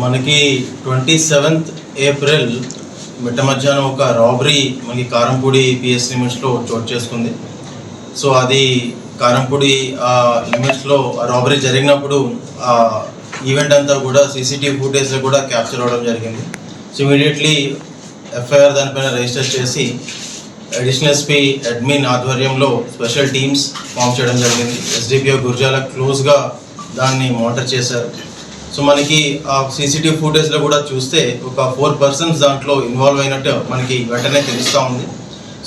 మనకి 27th April మిట్ట మధ్యాహ్నం ఒక రాబరీ మనకి కారంపూడి పిఎస్ లిమిట్స్లో చోటు చేసుకుంది. సో అది కారంపూడి లిమిట్స్లో రాబరీ జరిగినప్పుడు ఈవెంట్ అంతా కూడా సీసీటీవీ ఫుటేజ్లో కూడా క్యాప్చర్ అవ్వడం జరిగింది. సో ఇమీడియట్లీ ఎఫ్ఐఆర్ దానిపైన రిజిస్టర్ చేసి అడిషనల్ ఎస్పీ అడ్మిన్ ఆధ్వర్యంలో స్పెషల్ టీమ్స్ ఫామ్ చేయడం జరిగింది. ఎస్డిపిఓ గుర్జాల క్లోజ్గా దాన్ని మానిటర్ చేశారు. సో మనకి ఆ సీసీటీవీ ఫుటేజ్లో కూడా చూస్తే ఒక 4 persons దాంట్లో ఇన్వాల్వ్ అయినట్టు మనకి వెంటనే తెలుస్తూ ఉంది.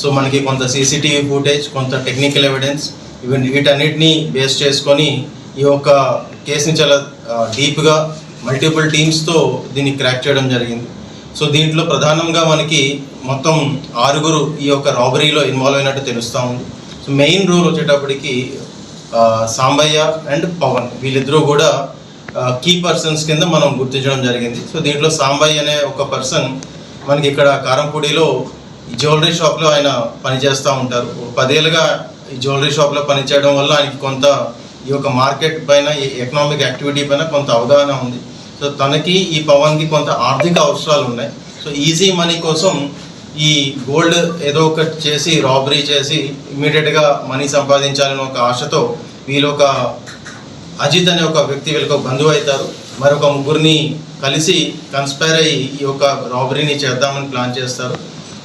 సో మనకి కొంత సీసీటీవీ ఫుటేజ్, కొంత టెక్నికల్ ఎవిడెన్స్, వీటన్నిటిని బేస్ చేసుకొని ఈ యొక్క కేసుని చాలా డీప్గా మల్టిపుల్ టీమ్స్తో దీన్ని క్రాక్ చేయడం జరిగింది. సో దీంట్లో ప్రధానంగా మనకి మొత్తం 6 ఈ యొక్క రాబరీలో ఇన్వాల్వ్ అయినట్టు తెలుస్తూ ఉంది. సో మెయిన్ రోల్ వచ్చేటప్పటికి సాంబయ్య అండ్ పవన్, వీళ్ళిద్దరూ కూడా కీ పర్సన్స్ కింద మనం గుర్తించడం జరిగింది. సో దీంట్లో సాంబయ్య అనే ఒక పర్సన్ మనకి ఇక్కడ కారంపూడిలో జ్యువెలరీ షాప్లో ఆయన పనిచేస్తూ ఉంటారు. 10 ఏళ్ళుగా ఈ జ్యువెలరీ షాప్లో పనిచేయడం వల్ల ఆయనకి కొంత ఈ యొక్క మార్కెట్ పైన, ఈ ఎకనామిక్ యాక్టివిటీ పైన కొంత అవగాహన ఉంది. సో తనకి ఈ పవన్కి కొంత ఆర్థిక అవసరాలు ఉన్నాయి. సో ఈజీ మనీ కోసం ఈ గోల్డ్ ఏదో ఒకటి చేసి రాబరీ చేసి ఇమీడియట్గా మనీ సంపాదించాలని ఒక ఆశతో వీళ్ళు ఒక అజిత్ అనే ఒక వ్యక్తి వీళ్ళకి ఒక బంధువు అవుతారు. మరొక 3 కలిసి కన్స్పైర్ అయ్యి ఈ యొక్క రాబరీని చేద్దామని ప్లాన్ చేస్తారు.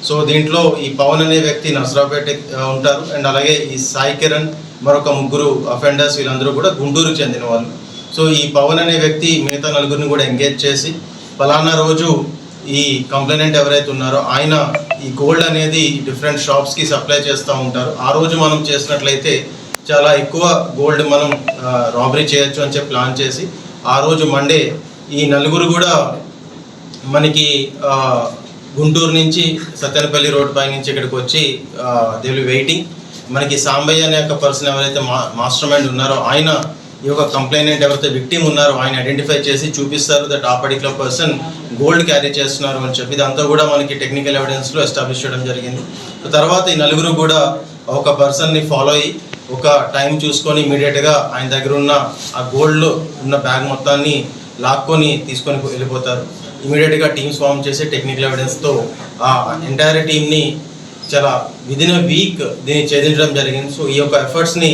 సో దీంట్లో ఈ పవన్ అనే వ్యక్తి నసరాపేట ఉంటారు, అండ్ అలాగే ఈ సాయి కిరణ్ మరొక 3 అఫెండర్స్ వీళ్ళందరూ కూడా గుంటూరుకు చెందిన వాళ్ళు. సో ఈ పవన్ అనే వ్యక్తి మిగతా 4 కూడా ఎంగేజ్ చేసి ఫలానా రోజు ఈ కంప్లైనెంట్ ఎవరైతే ఉన్నారో ఆయన ఈ గోల్డ్ అనేది డిఫరెంట్ షాప్స్కి సప్లై చేస్తూ ఉంటారు. ఆ రోజు మనం చేసినట్లయితే చాలా ఎక్కువ గోల్డ్ మనం రాబరీ చేయొచ్చు అని చెప్పి ప్లాన్ చేసి ఆ రోజు మండే ఈ 4 కూడా మనకి గుంటూరు నుంచి సత్తెనపల్లి రోడ్ పై నుంచి ఇక్కడికి వచ్చి దే విల్ వెయిటింగ్. మనకి సాంబయ్య అనే ఒక పర్సన్ ఎవరైతే మాస్టర్ మైండ్ ఉన్నారో ఆయన ఈ యొక్క కంప్లైనెంట్ ఎవరైతే విక్టిమ్ ఉన్నారో ఆయన ఐడెంటిఫై చేసి చూపిస్తారు దట్ ఆ పర్టికులర్ పర్సన్ గోల్డ్ క్యారీ చేస్తున్నారు అని చెప్పి ఇదంతా కూడా మనకి టెక్నికల్ ఎవిడెన్స్లో ఎస్టాబ్లిష్ చేయడం జరిగింది. తర్వాత ఈ 4 కూడా ఒక పర్సన్ని ఫాలో అయ్యి ఒక టైం చూసుకొని ఇమీడియట్గా ఆయన దగ్గర ఉన్న ఆ గోల్డ్లో ఉన్న బ్యాగ్ మొత్తాన్ని లాక్కొని తీసుకొని వెళ్ళిపోతారు. ఇమీడియట్గా టీమ్స్ ఫామ్ చేసి టెక్నికల్ ఎవిడెన్స్తో ఆ ఎంటైర్ టీమ్ని చాలా విదిన్ ఎ వీక్ దీన్ని ఛేదించడం జరిగింది. సో ఈ యొక్క ఎఫర్ట్స్ని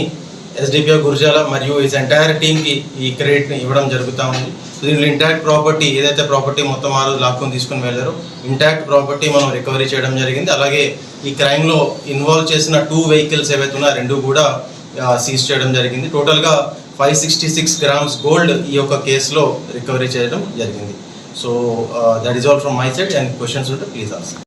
ఎస్డిపిఓ గుర్జాల మరియు ఈ ఎంటైర్ టీమ్కి ఈ క్రెడిట్ని ఇవ్వడం జరుగుతూ ఉంది. దీంట్లో ఇంటాక్ట్ ప్రాపర్టీ ఏదైతే ప్రాపర్టీ మొత్తం ఆ రోజు లాక్కొని తీసుకొని వెళ్ళారో ఇంటాక్ట్ ప్రాపర్టీ మనం రికవరీ చేయడం జరిగింది. అలాగే ఈ క్రైమ్లో ఇన్వాల్వ్ చేసిన 2 vehicles ఏవైతే ఉన్నాయో 2 కూడా సీజ్ చేయడం జరిగింది. టోటల్గా 566 grams గోల్డ్ ఈ యొక్క కేసులో రికవరీ చేయడం జరిగింది. So that is all from my side. And questions ఉంటే ప్లీజ్ ఆస్క్.